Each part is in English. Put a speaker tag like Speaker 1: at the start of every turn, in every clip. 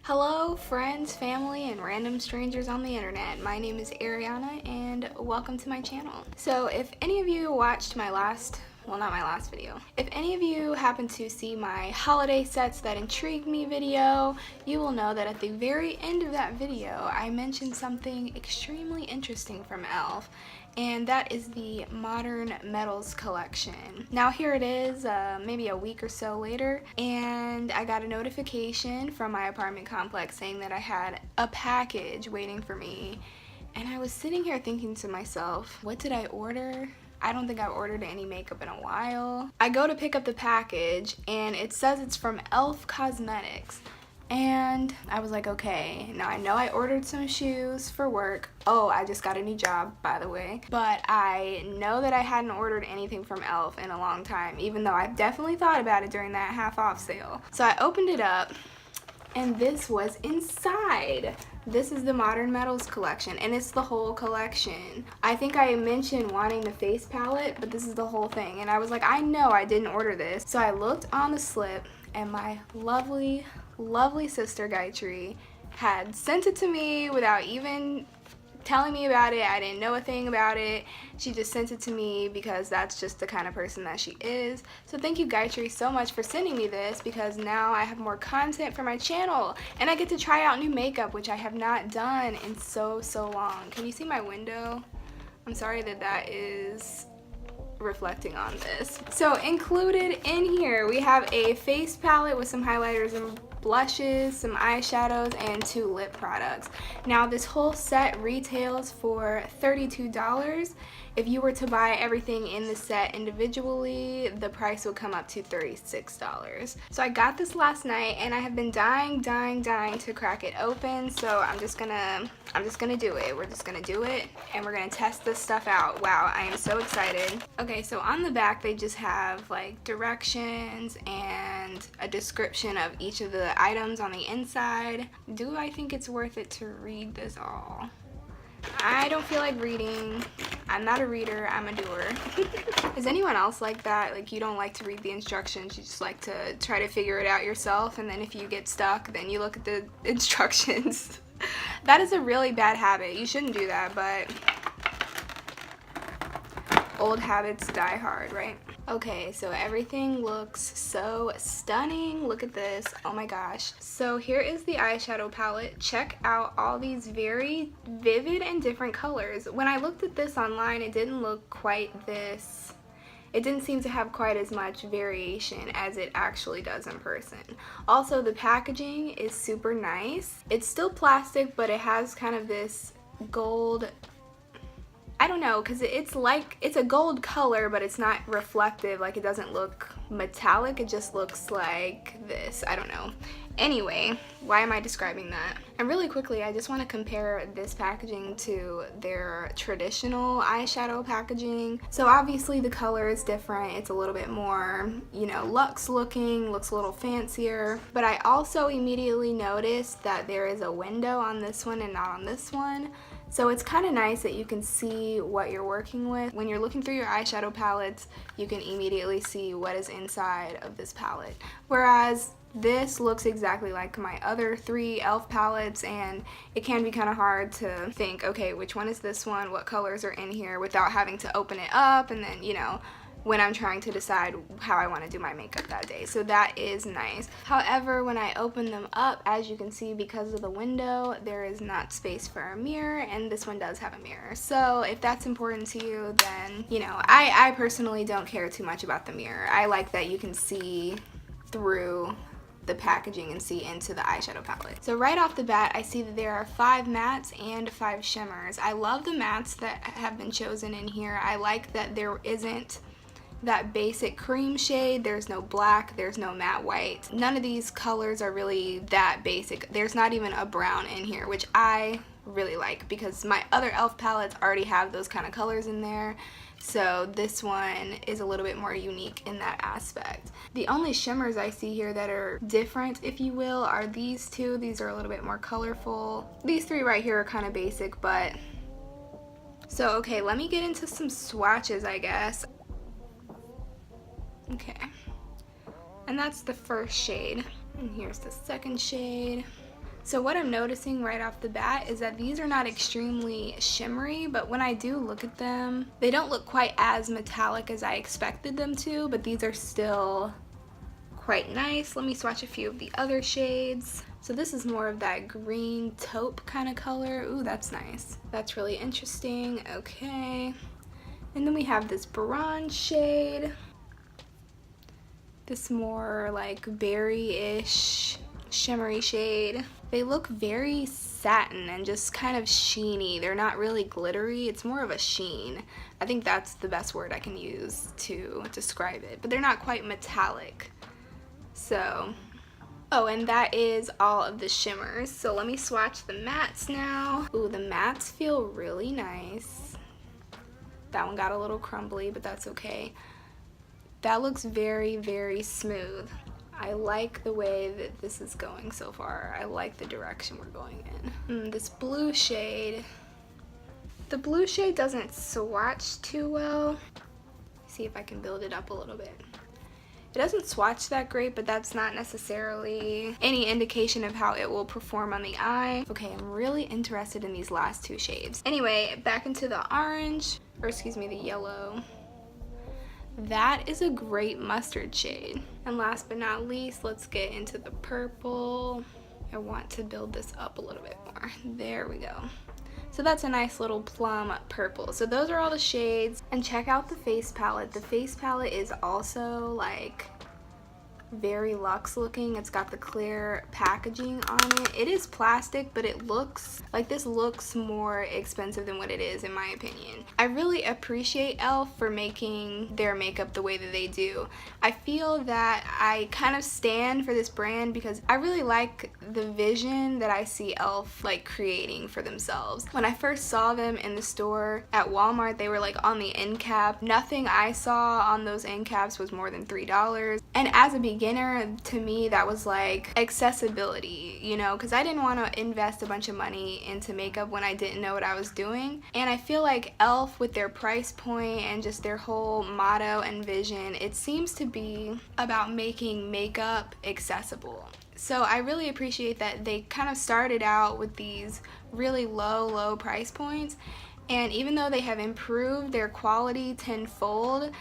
Speaker 1: Hello, friends, family, and random strangers on the internet. My name is Ariana, and welcome to my channel. So, if any of you watched my last, well, not my last video, if any of you happen to see my holiday sets that intrigued me video, you will know that at the very end of that video, I mentioned something extremely interesting from e.l.f. and that is the Modern Metals collection. Now here it is, maybe a week or so later, and I got a notification from my apartment complex saying that I had a package waiting for me, and I was sitting here thinking to myself, what did I order? I don't think I've ordered any makeup in a while. I go to pick up the package, and it says it's from e.l.f. Cosmetics. And I was like, okay, now I know I ordered some shoes for work. Oh, I just got a new job, by the way. But I know that I hadn't ordered anything from e.l.f. in a long time, even though I definitely thought about it during that half off sale. So I opened it up, and this was inside. This is the Modern Metals collection, and it's the whole collection. I think I mentioned wanting the face palette, but this is the whole thing. And I was like, I know I didn't order this. So I looked on the slip, and my lovely sister Gayatri had sent it to me without even telling me about it. I didn't know a thing about it. She just sent it to me because that's just the kind of person that she is. So thank you, Gayatri, so much for sending me this, because now I have more content for my channel and I get to try out new makeup, which I have not done in so long. Can you see my window? I'm sorry that is reflecting on this. So included in here we have a face palette with some highlighters and blushes, some eyeshadows, and 2 lip products. Now this whole set retails for $32. If you were to buy everything in the set individually, the price would come up to $36. So I got this last night, and I have been dying to crack it open. So I'm just gonna do it. We're just gonna do it, and we're gonna test this stuff out. Wow, I am so excited. Okay, so on the back they just have like directions and a description of each of the items on the inside. Do I think it's worth it to read this all? I don't feel like reading. I'm not a reader, I'm a doer. Is anyone else like that? Like, you don't like to read the instructions, you just like to try to figure it out yourself, and then if you get stuck, then you look at the instructions. That is a really bad habit. You shouldn't do that, but old habits die hard, right? Okay, so everything looks so stunning. Look at this. Oh my gosh. So here is the eyeshadow palette. Check out all these very vivid and different colors. When I looked at this online, it didn't look quite this. It didn't seem to have quite as much variation as it actually does in person. Also, the packaging is super nice. It's still plastic, but it has kind of this gold, I don't know, because it's a gold color, but it's not reflective. Like, it doesn't look metallic, it just looks like this. I don't know. Anyway, why am I describing that? And really quickly, I just want to compare this packaging to their traditional eyeshadow packaging. So obviously the color is different. It's a little bit more, you know, luxe looking, looks a little fancier. But I also immediately noticed that there is a window on this one and not on this one. So it's kind of nice that you can see what you're working with. When you're looking through your eyeshadow palettes, you can immediately see what is inside of this palette. Whereas this looks exactly like my other 3 e.l.f. palettes, and it can be kind of hard to think, okay, which one is this one? What colors are in here, without having to open it up, and then, you know, when I'm trying to decide how I want to do my makeup that day. So that is nice. However, when I open them up, as you can see, because of the window, there is not space for a mirror, and this one does have a mirror. So if that's important to you, then, you know, I personally don't care too much about the mirror. I like that you can see through the packaging and see into the eyeshadow palette. So right off the bat, I see that there are 5 mattes and 5 shimmers. I love the mattes that have been chosen in here. I like that there isn't that basic cream shade. There's no black, there's no matte white. None of these colors are really that basic. There's not even a brown in here, which I really like, because my other e.l.f. palettes already have those kind of colors in there. So this one is a little bit more unique in that aspect. The only shimmers I see here that are different, if you will, are these 2. These are a little bit more colorful. These 3 right here are kind of basic, but... So okay, let me get into some swatches, I guess. Okay, and that's the first shade, and here's the second shade. So what I'm noticing right off the bat is that these are not extremely shimmery, but when I do look at them, they don't look quite as metallic as I expected them to, but these are still quite nice. Let me swatch a few of the other shades. So this is more of that green taupe kind of color. Ooh, that's nice. That's really interesting. Okay. And then we have this bronze shade. This more like berry-ish shimmery shade. They look very satin and just kind of sheeny. They're not really glittery. It's more of a sheen. I think that's the best word I can use to describe it. But they're not quite metallic. So, oh, and that is all of the shimmers. So let me swatch the mattes now. Ooh, the mattes feel really nice. That one got a little crumbly, but that's okay. That looks very, very smooth. I like the way that this is going so far. I like the direction we're going in. This blue shade. The blue shade doesn't swatch too well. See if I can build it up a little bit. It doesn't swatch that great, but that's not necessarily any indication of how it will perform on the eye. Okay, I'm really interested in these last two shades. Anyway, back into the orange, or excuse me, the yellow. That is a great mustard shade. And last but not least, let's get into the purple. I want to build this up a little bit more. There we go. So that's a nice little plum purple. So those are all the shades. And check out the face palette. The face palette is also like very luxe looking. It's got the clear packaging on it. It is plastic, but it looks like this looks more expensive than what it is in my opinion. I really appreciate e.l.f. for making their makeup the way that they do. I feel that I kind of stand for this brand because I really like the vision that I see e.l.f. like creating for themselves. When I first saw them in the store at Walmart, they were like on the end cap. Nothing I saw on those end caps was more than $3. And as a beginner, to me that was like accessibility, you know, because I didn't want to invest a bunch of money into makeup when I didn't know what I was doing. And I feel like e.l.f. with their price point and just their whole motto and vision, it seems to be about making makeup accessible. So I really appreciate that they kind of started out with these really low price points, and even though they have improved their quality tenfold,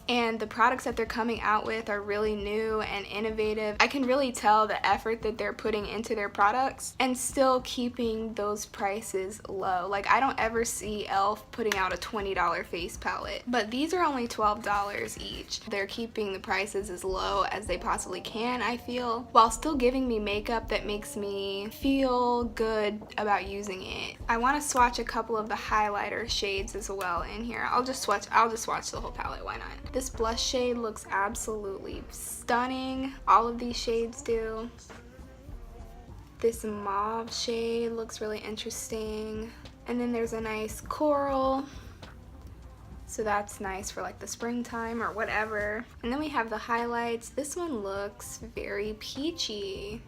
Speaker 1: and the products that they're coming out with are really new and innovative, I can really tell the effort that they're putting into their products and still keeping those prices low. Like, I don't ever see e.l.f. putting out a $20 face palette, but these are only $12 each. They're keeping the prices as low as they possibly can, I feel, while still giving me makeup that makes me feel good about using it. I want to swatch a couple of the highlighter shades as well in here. I'll just swatch the whole palette, why not? This blush shade looks absolutely stunning. All of these shades do. This mauve shade looks really interesting. And then there's a nice coral. So that's nice for like the springtime or whatever. And then we have the highlights. This one looks very peachy.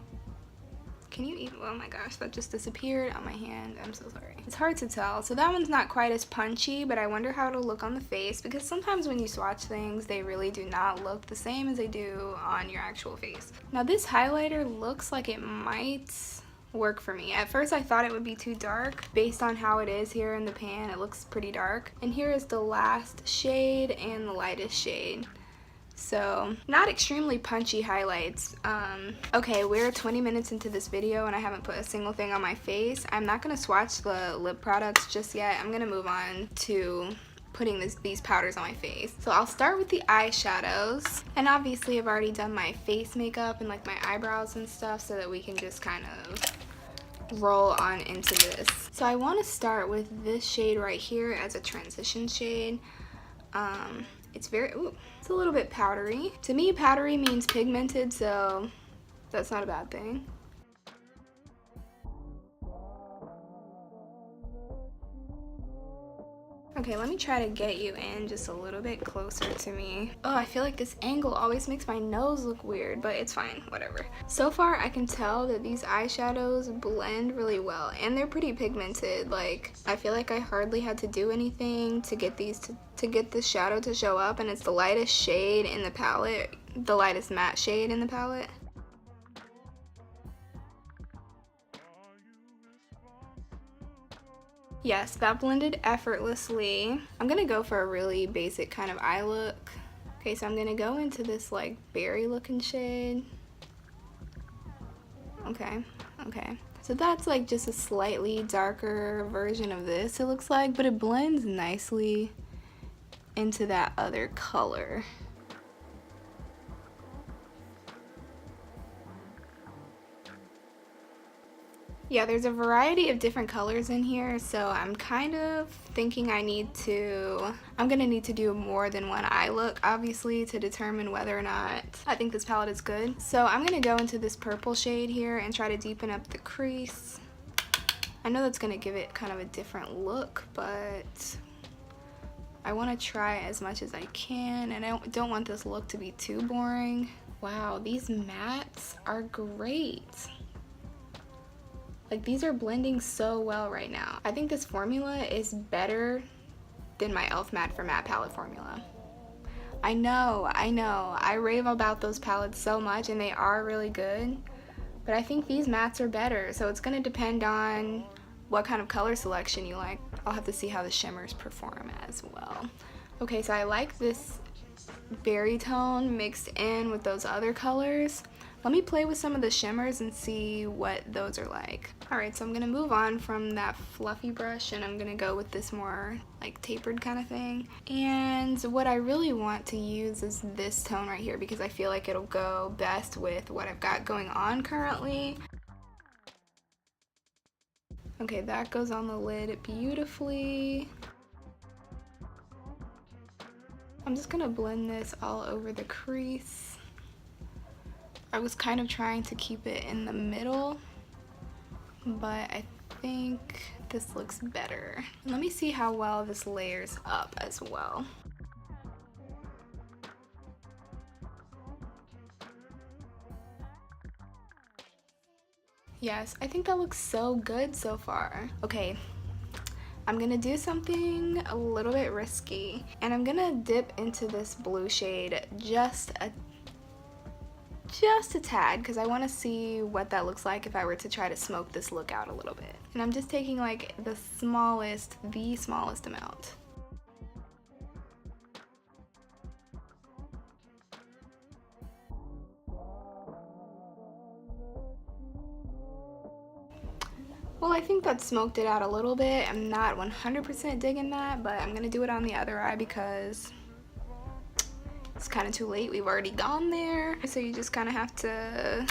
Speaker 1: Can you even, oh my gosh, that just disappeared on my hand. I'm so sorry. It's hard to tell. So that one's not quite as punchy, but I wonder how it'll look on the face, because sometimes when you swatch things, they really do not look the same as they do on your actual face. Now this highlighter looks like it might work for me. At first I thought it would be too dark. Based on how it is here in the pan, it looks pretty dark. And here is the last shade and the lightest shade. So, not extremely punchy highlights. Okay, we're 20 minutes into this video and I haven't put a single thing on my face. I'm not going to swatch the lip products just yet. I'm going to move on to putting these powders on my face. So I'll start with the eyeshadows. And obviously I've already done my face makeup and like my eyebrows and stuff so that we can just kind of roll on into this. So I want to start with this shade right here as a transition shade. It's very, it's a little bit powdery. To me, powdery means pigmented, so that's not a bad thing. Okay, let me try to get you in just a little bit closer to me. Oh, I feel like this angle always makes my nose look weird, but it's fine, whatever. So far, I can tell that these eyeshadows blend really well, and they're pretty pigmented. Like, I feel like I hardly had to do anything to get these to get this shadow to show up, and it's the lightest shade in the palette, the lightest matte shade in the palette. Yes, that blended effortlessly. I'm gonna go for a really basic kind of eye look. Okay, so I'm gonna go into this like berry looking shade. Okay. So that's like just a slightly darker version of this, it looks like, but it blends nicely into that other color. Yeah, there's a variety of different colors in here, so I'm kind of thinking I'm gonna need to do more than one eye look, obviously, to determine whether or not I think this palette is good. So I'm gonna go into this purple shade here and try to deepen up the crease. I know that's gonna give it kind of a different look, but I wanna try as much as I can, and I don't want this look to be too boring. Wow, these mattes are great. Like, these are blending so well right now. I think this formula is better than my e.l.f. Matte for Matte palette formula. I know, I rave about those palettes so much and they are really good, but I think these mattes are better, so it's gonna depend on what kind of color selection you like. I'll have to see how the shimmers perform as well. Okay, so I like this berry tone mixed in with those other colors. Let me play with some of the shimmers and see what those are like. Alright, so I'm gonna move on from that fluffy brush and I'm gonna go with this more like tapered kind of thing. And what I really want to use is this tone right here because I feel like it'll go best with what I've got going on currently. Okay, that goes on the lid beautifully. I'm just gonna blend this all over the crease. I was kind of trying to keep it in the middle, but I think this looks better. Let me see how well this layers up as well. Yes, I think that looks so good so far. Okay, I'm gonna do something a little bit risky, and I'm gonna dip into this blue shade just a tad because I want to see what that looks like if I were to try to smoke this look out a little bit. And I'm just taking like the smallest amount. Well, I think that smoked it out a little bit. I'm not 100% digging that, but I'm gonna do it on the other eye because it's kind of too late. We've already gone there, so you just kind of have to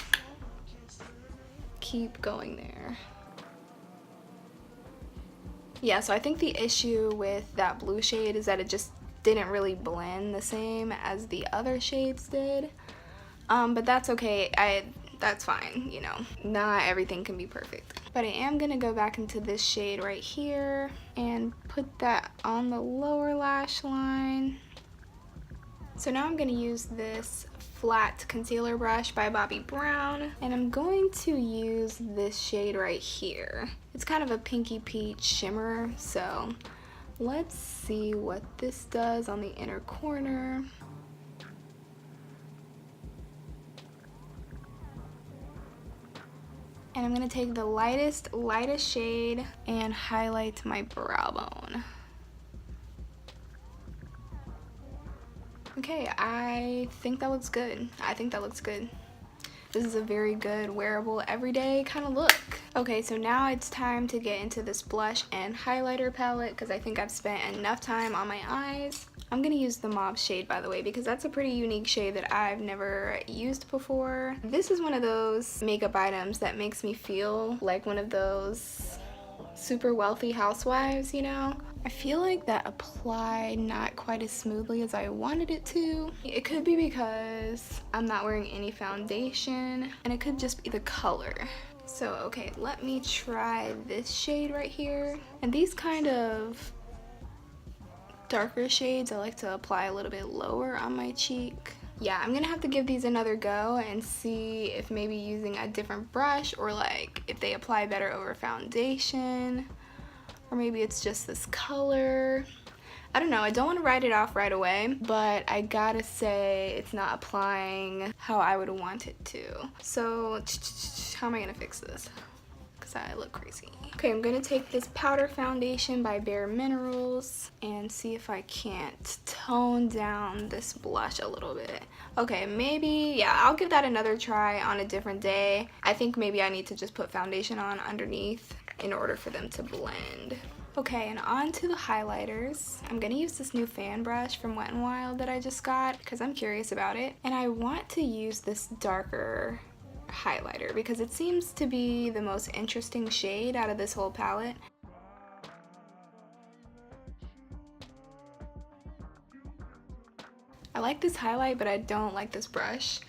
Speaker 1: keep going there. Yeah, so I think the issue with that blue shade is that it just didn't really blend the same as the other shades did. But that's okay. That's fine, you know. Not everything can be perfect. But I am gonna go back into this shade right here and put that on the lower lash line. So now I'm gonna use this flat concealer brush by Bobbi Brown, and I'm going to use this shade right here. It's kind of a pinky peach shimmer, so let's see what this does on the inner corner. And I'm gonna take the lightest shade and highlight my brow bone. Okay, I think that looks good. This is a very good wearable everyday kind of look. Okay, so now it's time to get into this blush and highlighter palette because I think I've spent enough time on my eyes. I'm gonna use the mauve shade, by the way, because that's a pretty unique shade that I've never used before. This is one of those makeup items that makes me feel like one of those super wealthy housewives, you know? I feel like that applied not quite as smoothly as I wanted it to. It could be because I'm not wearing any foundation, and it could just be the color. So, okay, let me try this shade right here. And these kind of darker shades I like to apply a little bit lower on my cheek. Yeah, I'm gonna have to give these another go and see if maybe using a different brush or like if they apply better over foundation, or maybe it's just this color. I don't know, I don't want to write it off right away, but I gotta say it's not applying how I would want it to. So how am I gonna fix this? Because because I look crazy. Okay, I'm gonna take this powder foundation by Bare Minerals and see if I can't tone down this blush a little bit. Okay, maybe, yeah, I'll give that another try on a different day. I think maybe I need to just put foundation on underneath in order for them to blend. Okay, and on to the highlighters. I'm gonna use this new fan brush from Wet n Wild that I just got because I'm curious about it. And I want to use this darker highlighter because it seems to be the most interesting shade out of this whole palette. I like this highlight, but I don't like this brush.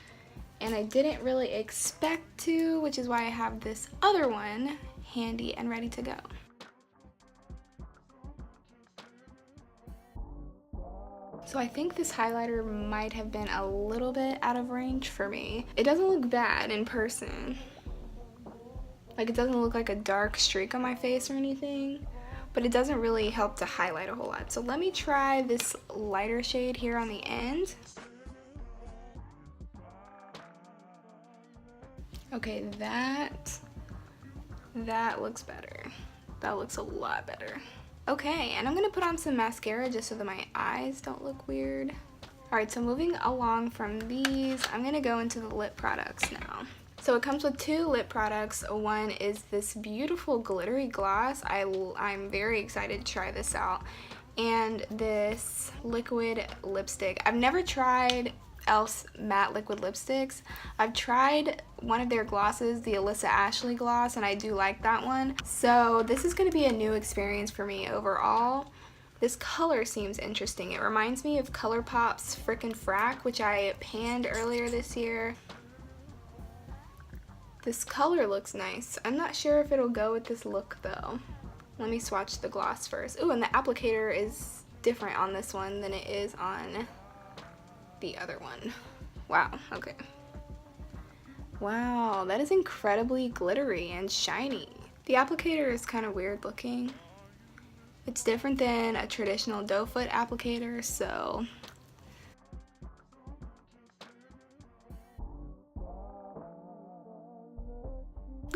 Speaker 1: And I didn't really expect to, which is why I have this other one handy and ready to go. So I think this highlighter might have been a little bit out of range for me. It doesn't look bad in person. Like, it doesn't look like a dark streak on my face or anything, but it doesn't really help to highlight a whole lot. So let me try this lighter shade here on the end. Okay, that looks better. That looks a lot better. Okay, and I'm gonna put on some mascara just so that my eyes don't look weird. All right, so moving along from these, I'm gonna go into the lip products now. So it comes with two lip products. One is this beautiful glittery gloss. I'm very excited to try this out. And this liquid lipstick. I've never tried e.l.f.'s matte liquid lipsticks. I've tried one of their glosses, the Alyssa Ashley gloss, and I do like that one. So this is going to be a new experience for me overall. This color seems interesting. It reminds me of ColourPop's Frickin' Frack, which I panned earlier this year. This color looks nice. I'm not sure if it'll go with this look though. Let me swatch the gloss first. Ooh, and the applicator is different on this one than it is on the other one. Wow, okay. Wow, that is incredibly glittery and shiny. The applicator is kind of weird looking. It's different than a traditional doe foot applicator, so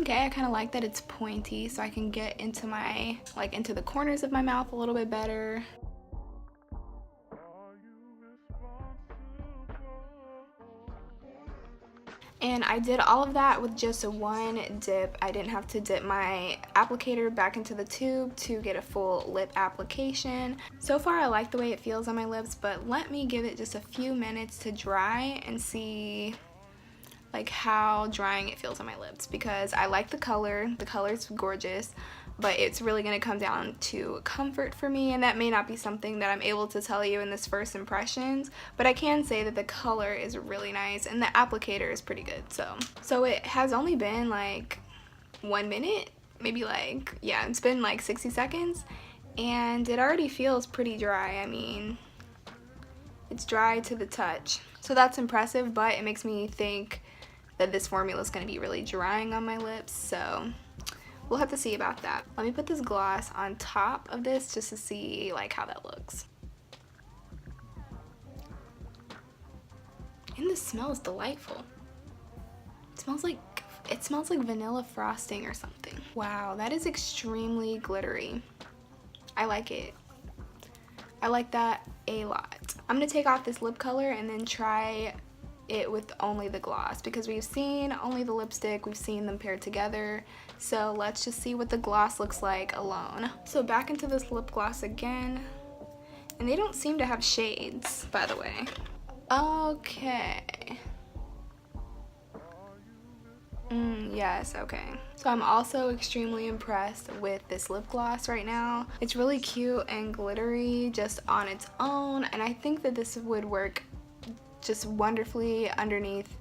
Speaker 1: okay, I kind of like that it's pointy so I can get into my, like, into the corners of my mouth a little bit better. And I did all of that with just one dip. I didn't have to dip my applicator back into the tube to get a full lip application. So far I like the way it feels on my lips, but let me give it just a few minutes to dry and see like how drying it feels on my lips, because I like the color. The color's gorgeous, but it's really going to come down to comfort for me, and that may not be something that I'm able to tell you in this first impressions, but I can say that the color is really nice and the applicator is pretty good. So it has only been like 1 minute, maybe, like, yeah, it's been like 60 seconds and it already feels pretty dry. I mean, it's dry to the touch, so that's impressive, but it makes me think that this formula is going to be really drying on my lips, so we'll have to see about that. Let me put this gloss on top of this just to see like how that looks. And the smell is delightful. It smells like vanilla frosting or something. Wow, that is extremely glittery. I like it. I like that a lot. I'm gonna take off this lip color and then try it with only the gloss, because we've seen only the lipstick, we've seen them paired together, so let's just see what the gloss looks like alone. So back into this lip gloss again, and they don't seem to have shades, by the way. Okay. Yes, okay. So I'm also extremely impressed with this lip gloss right now. It's really cute and glittery just on its own, and I think that this would work just wonderfully underneath,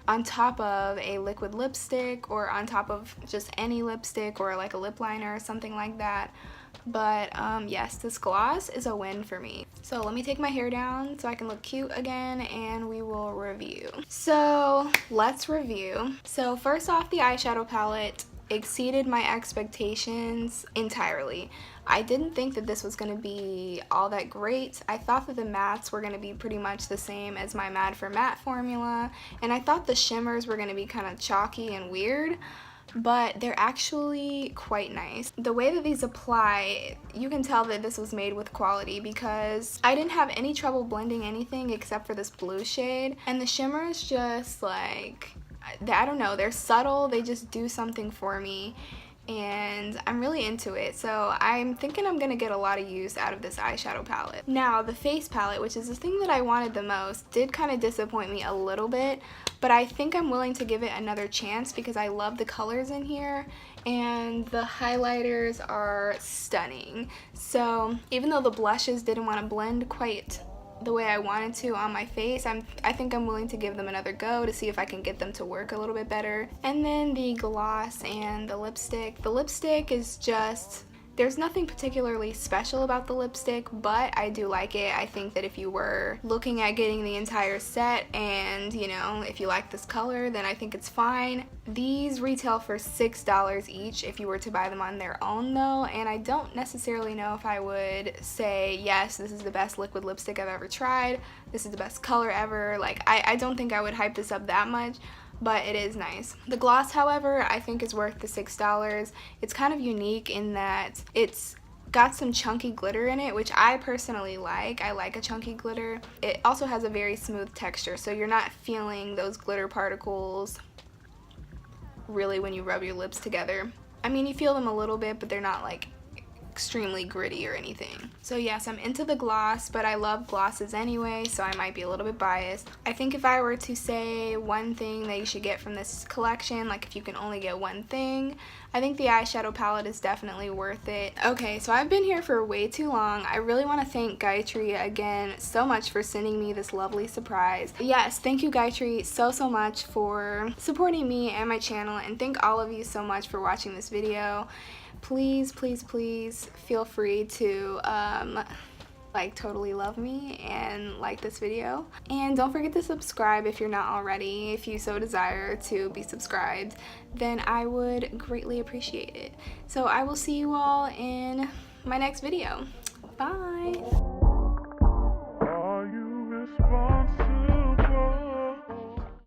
Speaker 1: on top of a liquid lipstick, or on top of just any lipstick, or like a lip liner or something like that. But yes, this gloss is a win for me. So let me take my hair down so I can look cute again, and we will review. So let's review. So first off, the eyeshadow palette exceeded my expectations entirely. I didn't think that this was going to be all that great. I thought that the mattes were going to be pretty much the same as my Mad for Matte formula, and I thought the shimmers were going to be kind of chalky and weird, but they're actually quite nice. The way that these apply, you can tell that this was made with quality because I didn't have any trouble blending anything except for this blue shade, and the shimmer is just like, I don't know, they're subtle, they just do something for me, and I'm really into it. So I'm thinking I'm gonna get a lot of use out of this eyeshadow palette. Now the face palette, which is the thing that I wanted the most, did kind of disappoint me a little bit, but I think I'm willing to give it another chance because I love the colors in here and the highlighters are stunning. So even though the blushes didn't want to blend quite the way I wanted to on my face, I think I'm willing to give them another go to see if I can get them to work a little bit better. And then the gloss and the lipstick. The lipstick is just, there's nothing particularly special about the lipstick, but I do like it. I think that if you were looking at getting the entire set and, you know, if you like this color, then I think it's fine. These retail for $6 each if you were to buy them on their own though, and I don't necessarily know if I would say, yes, this is the best liquid lipstick I've ever tried, this is the best color ever. Like, I don't think I would hype this up that much, but it is nice. The gloss, however, I think is worth the $6. It's kind of unique in that it's got some chunky glitter in it, which I personally like. I like a chunky glitter. It also has a very smooth texture, so you're not feeling those glitter particles really when you rub your lips together. I mean, you feel them a little bit, but they're not like extremely gritty or anything. So yes, I'm into the gloss, but I love glosses anyway, so I might be a little bit biased. I think if I were to say one thing that you should get from this collection, like if you can only get one thing, I think the eyeshadow palette is definitely worth it. Okay, so I've been here for way too long. I really want to thank Gayatri again so much for sending me this lovely surprise. Yes, thank you Gayatri so much for supporting me and my channel, and thank all of you so much for watching this video. Please feel free to like totally love me and like this video, and don't forget to subscribe if you're not already. If you so desire to be subscribed, then I would greatly appreciate it. So I will see you all in my next video. Bye.